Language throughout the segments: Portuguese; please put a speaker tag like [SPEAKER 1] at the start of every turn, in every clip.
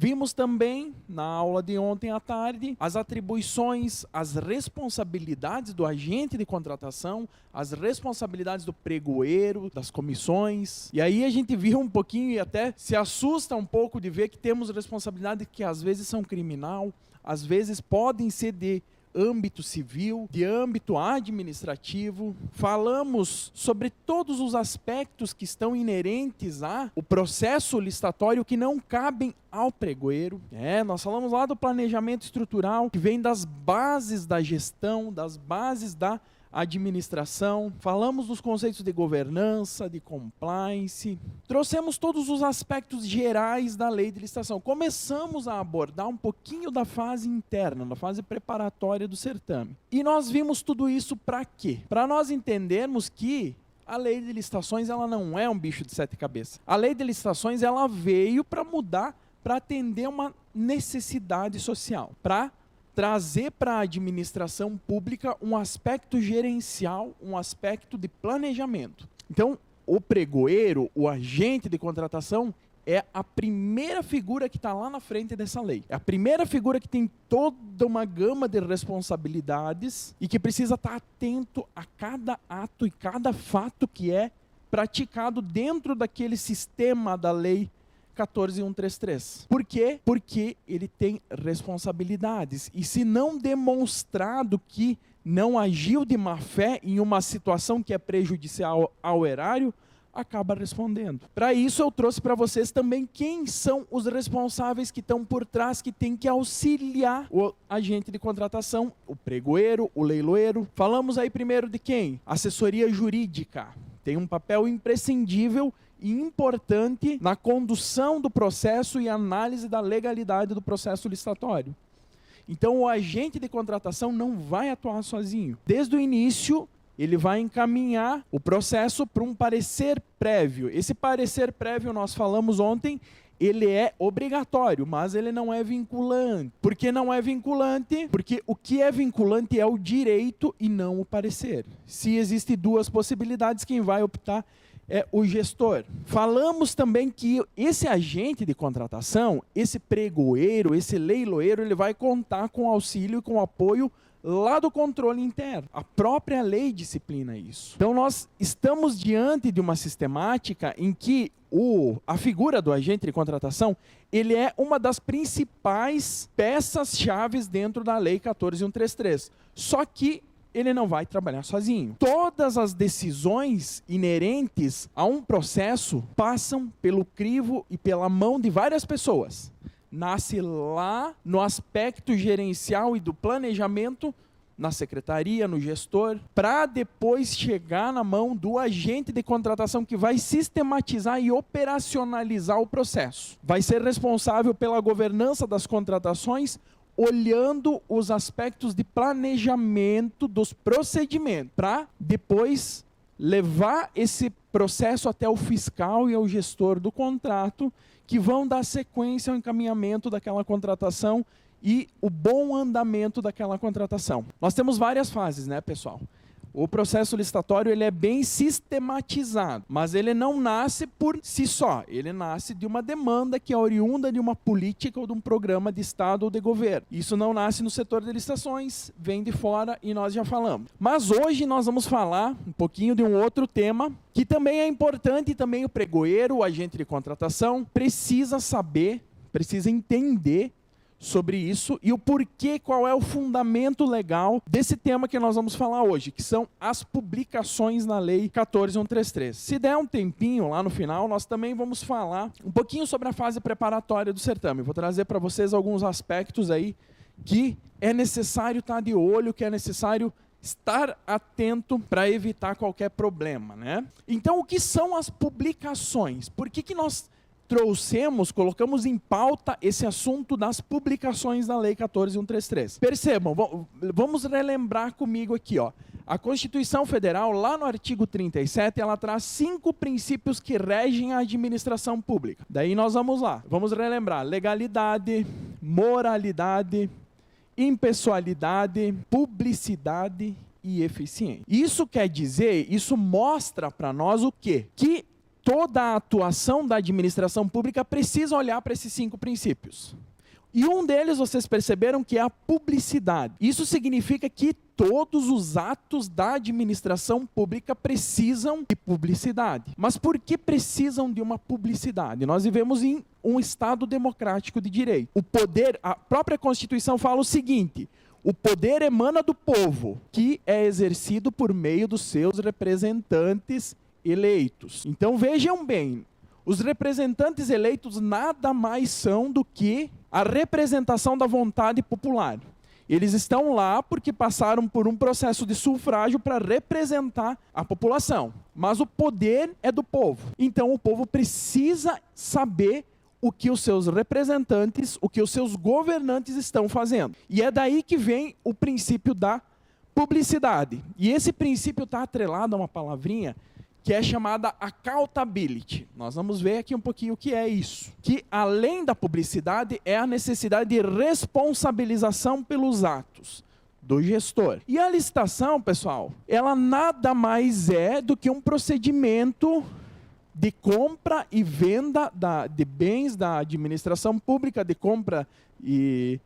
[SPEAKER 1] Vimos também, na aula de ontem à tarde, as atribuições, as responsabilidades do agente de contratação, as responsabilidades do pregoeiro, das comissões. E aí a gente viu um pouquinho e até se assusta um pouco de ver que temos responsabilidades que às vezes são criminal, às vezes podem ser de âmbito civil, de âmbito administrativo. Falamos sobre todos os aspectos que estão inerentes ao processo licitatório que não cabem ao pregoeiro. Nós falamos lá do planejamento estrutural, que vem das bases da gestão, das bases da administração. Falamos dos conceitos de governança, de compliance. Trouxemos todos os aspectos gerais da lei de licitação. Começamos a abordar um pouquinho da fase interna, da fase preparatória do certame. E nós vimos tudo isso para quê? Para nós entendermos que a lei de licitações ela não é um bicho de sete cabeças. A lei de licitações ela veio para mudar, para atender uma necessidade social, para trazer para a administração pública um aspecto gerencial, um aspecto de planejamento. Então, o pregoeiro, o agente de contratação, é a primeira figura que está lá na frente dessa lei. É a primeira figura que tem toda uma gama de responsabilidades e que precisa estar atento a cada ato e cada fato que é praticado dentro daquele sistema da lei 14.133. Por quê? Porque ele tem responsabilidades. E se não demonstrado que não agiu de má fé em uma situação que é prejudicial ao erário, acaba respondendo. Para isso eu trouxe para vocês também quem são os responsáveis que estão por trás, que tem que auxiliar o agente de contratação, o pregoeiro, o leiloeiro. Falamos aí primeiro de quem? Assessoria jurídica. Tem um papel imprescindível e importante na condução do processo e análise da legalidade do processo licitatório. Então, o agente de contratação não vai atuar sozinho. Desde o início, ele vai encaminhar o processo para um parecer prévio. Esse parecer prévio, nós falamos ontem, ele é obrigatório, mas ele não é vinculante. Por que não é vinculante? Porque o que é vinculante é o direito e não o parecer. Se existem duas possibilidades, quem vai optar é o gestor. Falamos também que esse agente de contratação, esse pregoeiro, esse leiloeiro, ele vai contar com auxílio e com apoio lá do controle interno. A própria lei disciplina isso. Então nós estamos diante de uma sistemática em que a figura do agente de contratação, ele é uma das principais peças-chave dentro da lei 14.133. Só que ele não vai trabalhar sozinho. Todas as decisões inerentes a um processo passam pelo crivo e pela mão de várias pessoas. Nasce lá no aspecto gerencial e do planejamento, na secretaria, no gestor, para depois chegar na mão do agente de contratação que vai sistematizar e operacionalizar o processo. Vai ser responsável pela governança das contratações, olhando os aspectos de planejamento dos procedimentos, para depois levar esse processo até o fiscal e ao gestor do contrato, que vão dar sequência ao encaminhamento daquela contratação e o bom andamento daquela contratação. Nós temos várias fases, né, pessoal? O processo licitatório ele é bem sistematizado, mas ele não nasce por si só. Ele nasce de uma demanda que é oriunda de uma política ou de um programa de Estado ou de governo. Isso não nasce no setor de licitações, vem de fora e nós já falamos. Mas hoje nós vamos falar um pouquinho de um outro tema que também é importante e também o pregoeiro, o agente de contratação, precisa saber, precisa entender sobre isso e o porquê, qual é o fundamento legal desse tema que nós vamos falar hoje, que são as publicações na Lei 14.133. Se der um tempinho lá no final, nós também vamos falar um pouquinho sobre a fase preparatória do certame. Vou trazer para vocês alguns aspectos aí que é necessário estar de olho, que é necessário estar atento para evitar qualquer problema, né? Então, o que são as publicações? Por que nós colocamos em pauta esse assunto das publicações da Lei 14.133. Percebam, vamos relembrar comigo aqui, ó. A Constituição Federal, lá no artigo 37, ela traz 5 princípios que regem a administração pública. Daí nós vamos lá, vamos relembrar: legalidade, moralidade, impessoalidade, publicidade e eficiência. Isso quer dizer, isso mostra para nós o quê? Que toda a atuação da administração pública precisa olhar para esses 5 princípios. E um deles, vocês perceberam, que é a publicidade. Isso significa que todos os atos da administração pública precisam de publicidade. Mas por que precisam de uma publicidade? Nós vivemos em um Estado democrático de direito. O poder, a própria Constituição fala o seguinte: o poder emana do povo, que é exercido por meio dos seus representantes eleitos. Então vejam bem, os representantes eleitos nada mais são do que a representação da vontade popular. Eles estão lá porque passaram por um processo de sufrágio para representar a população. Mas o poder é do povo. Então o povo precisa saber o que os seus representantes, o que os seus governantes estão fazendo. E é daí que vem o princípio da publicidade. E esse princípio está atrelado a uma palavrinha que é chamada accountability. Nós vamos ver aqui um pouquinho o que é isso. Que além da publicidade é a necessidade de responsabilização pelos atos do gestor. E a licitação, pessoal, ela nada mais é do que um procedimento de compra e venda de bens da administração pública, de compra e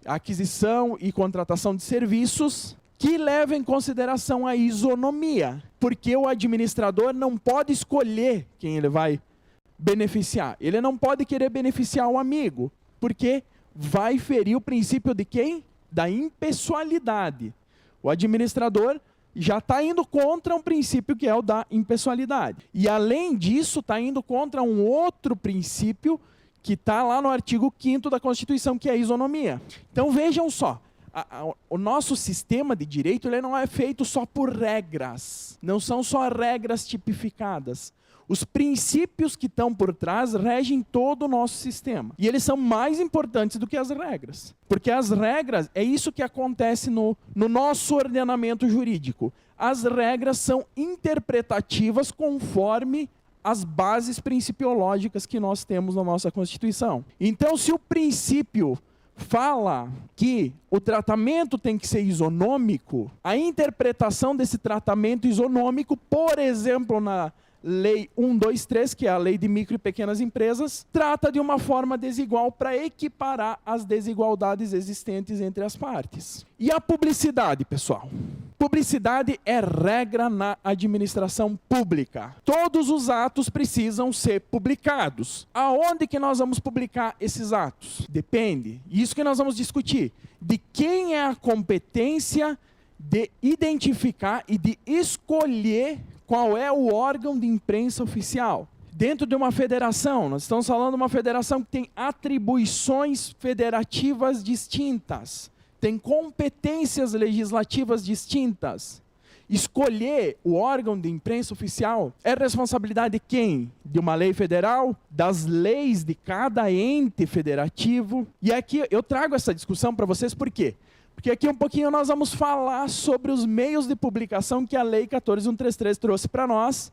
[SPEAKER 1] aquisição e contratação de serviços, que leva em consideração a isonomia, porque o administrador não pode escolher quem ele vai beneficiar. Ele não pode querer beneficiar o amigo, porque vai ferir o princípio de quem? Da impessoalidade. O administrador já está indo contra um princípio que é o da impessoalidade. E além disso, está indo contra um outro princípio que está lá no artigo 5º da Constituição, que é a isonomia. Então vejam só, o nosso sistema de direito ele não é feito só por regras, não são só regras tipificadas. Os princípios que estão por trás regem todo o nosso sistema. E eles são mais importantes do que as regras. Porque as regras, é isso que acontece no nosso ordenamento jurídico. As regras são interpretativas conforme as bases principiológicas que nós temos na nossa Constituição. Então, se o princípio fala que o tratamento tem que ser isonômico, a interpretação desse tratamento isonômico, por exemplo, na Lei 123, que é a Lei de Micro e Pequenas Empresas, trata de uma forma desigual para equiparar as desigualdades existentes entre as partes. E a publicidade, pessoal? Publicidade é regra na administração pública. Todos os atos precisam ser publicados. Aonde que nós vamos publicar esses atos? Depende. Isso que nós vamos discutir. De quem é a competência de identificar e de escolher qual é o órgão de imprensa oficial. Dentro de uma federação, nós estamos falando de uma federação que tem atribuições federativas distintas, tem competências legislativas distintas. Escolher o órgão de imprensa oficial é responsabilidade de quem? De uma lei federal, das leis de cada ente federativo. E aqui eu trago essa discussão para vocês por quê? Porque aqui um pouquinho nós vamos falar sobre os meios de publicação que a Lei 14.133 trouxe para nós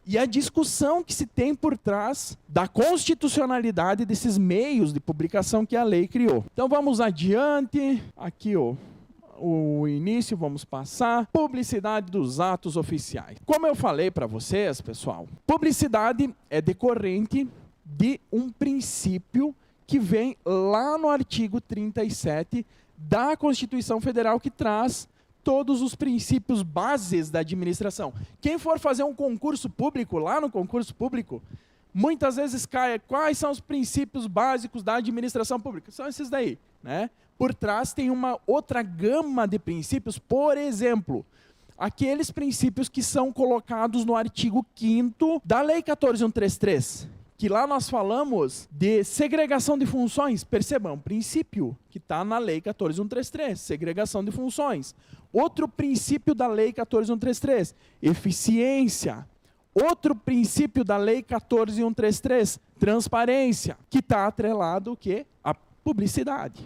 [SPEAKER 1] e a discussão que se tem por trás da constitucionalidade desses meios de publicação que a lei criou. Então vamos adiante, aqui o início, vamos passar. Publicidade dos atos oficiais. Como eu falei para vocês, pessoal, publicidade é decorrente de um princípio que vem lá no artigo 37 da Constituição Federal, que traz todos os princípios bases da administração. Quem for fazer um concurso público, lá no concurso público, muitas vezes cai, quais são os princípios básicos da administração pública? São esses daí, né? Por trás tem uma outra gama de princípios, por exemplo, aqueles princípios que são colocados no artigo 5º da Lei 14.133, que lá nós falamos de segregação de funções. Percebam, princípio que está na Lei 14.133, segregação de funções. Outro princípio da Lei 14.133, eficiência. Outro princípio da Lei 14.133, transparência, que está atrelado o quê? A publicidade.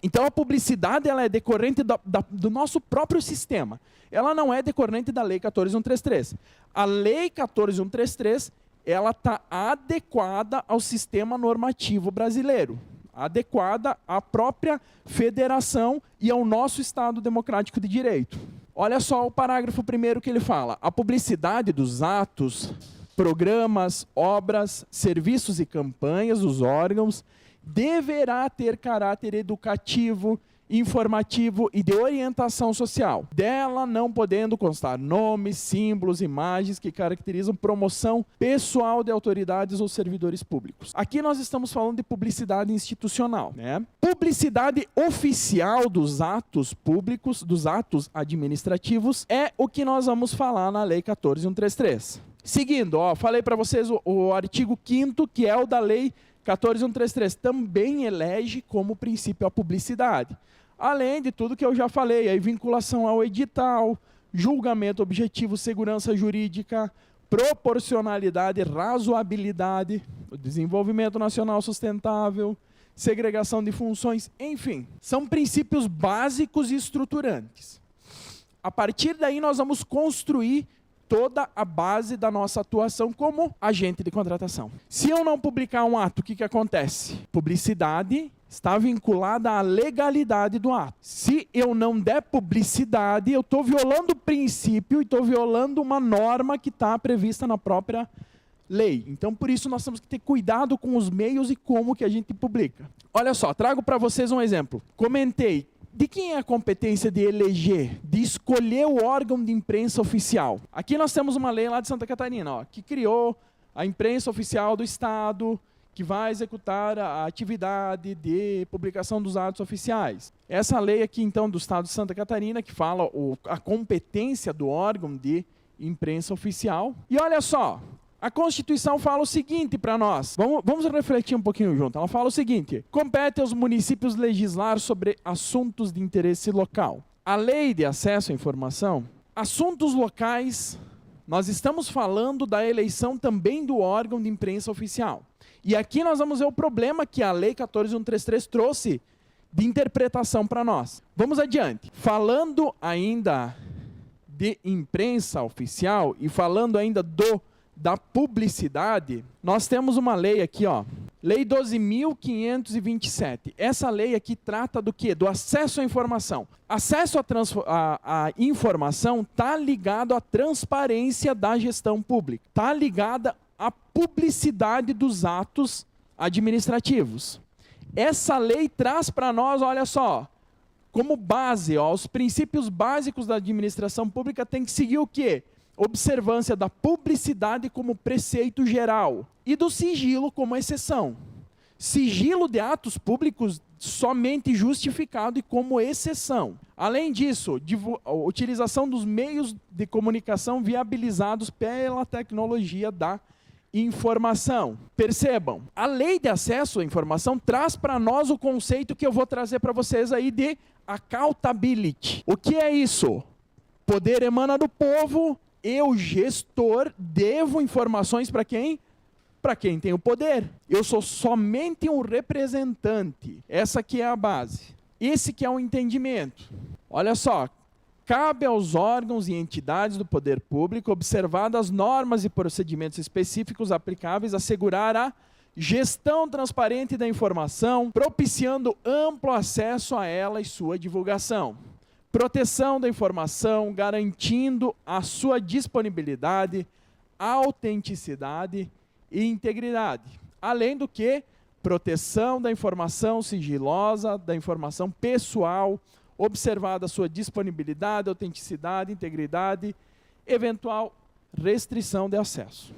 [SPEAKER 1] Então a publicidade ela é decorrente do nosso próprio sistema. Ela não é decorrente da Lei 14.133. A Lei 14.133 ela está adequada ao sistema normativo brasileiro, adequada à própria federação e ao nosso Estado democrático de direito. Olha só o parágrafo 1º que ele fala. A publicidade dos atos programas, obras, serviços e campanhas dos órgãos deverá ter caráter educativo, informativo e de orientação social, dela não podendo constar nomes, símbolos, imagens que caracterizam promoção pessoal de autoridades ou servidores públicos. Aqui nós estamos falando de publicidade institucional, né? Publicidade oficial dos atos públicos, dos atos administrativos, é o que nós vamos falar na Lei 14.133. Seguindo, falei para vocês o artigo 5º, que é o da Lei 14.133, também elege como princípio a publicidade. Além de tudo que eu já falei, aí vinculação ao edital, julgamento objetivo, segurança jurídica, proporcionalidade, razoabilidade, o desenvolvimento nacional sustentável, segregação de funções, enfim, são princípios básicos e estruturantes. A partir daí nós vamos construir toda a base da nossa atuação como agente de contratação. Se eu não publicar um ato, o que acontece? Publicidade está vinculada à legalidade do ato. Se eu não der publicidade, eu estou violando o princípio e estou violando uma norma que está prevista na própria lei. Então, por isso, nós temos que ter cuidado com os meios e como que a gente publica. Olha só, trago para vocês um exemplo. Comentei. De quem é a competência de eleger, de escolher o órgão de imprensa oficial? Aqui nós temos uma lei lá de Santa Catarina, que criou a imprensa oficial do Estado, que vai executar a atividade de publicação dos atos oficiais. Essa lei aqui, então, do Estado de Santa Catarina, que fala a competência do órgão de imprensa oficial. E olha só, a Constituição fala o seguinte para nós, vamos refletir um pouquinho junto. Ela fala o seguinte: compete aos municípios legislar sobre assuntos de interesse local. A lei de acesso à informação, assuntos locais, nós estamos falando da eleição também do órgão de imprensa oficial. E aqui nós vamos ver o problema que a Lei 14.133 trouxe de interpretação para nós. Vamos adiante. Falando ainda de imprensa oficial e falando ainda da publicidade, nós temos uma lei aqui, Lei 12.527. Essa lei aqui trata do quê? Do acesso à informação. Acesso à informação está ligado à transparência da gestão pública. Está ligada à publicidade dos atos administrativos. Essa lei traz para nós, olha só, como base, os princípios básicos da administração pública tem que seguir o quê? Observância da publicidade como preceito geral e do sigilo como exceção. Sigilo de atos públicos somente justificado e como exceção. Além disso, utilização dos meios de comunicação viabilizados pela tecnologia da informação. Percebam, a lei de acesso à informação traz para nós o conceito que eu vou trazer para vocês aí de accountability. O que é isso? Poder emana do povo. Eu, gestor, devo informações para quem? Para quem tem o poder. Eu sou somente um representante. Essa aqui é a base. Esse que é o entendimento. Olha só, cabe aos órgãos e entidades do poder público, observadas as normas e procedimentos específicos aplicáveis, assegurar a gestão transparente da informação, propiciando amplo acesso a ela e sua divulgação. Proteção da informação, garantindo a sua disponibilidade, autenticidade e integridade. Além do que, proteção da informação sigilosa, da informação pessoal, observada a sua disponibilidade, autenticidade, integridade, eventual restrição de acesso.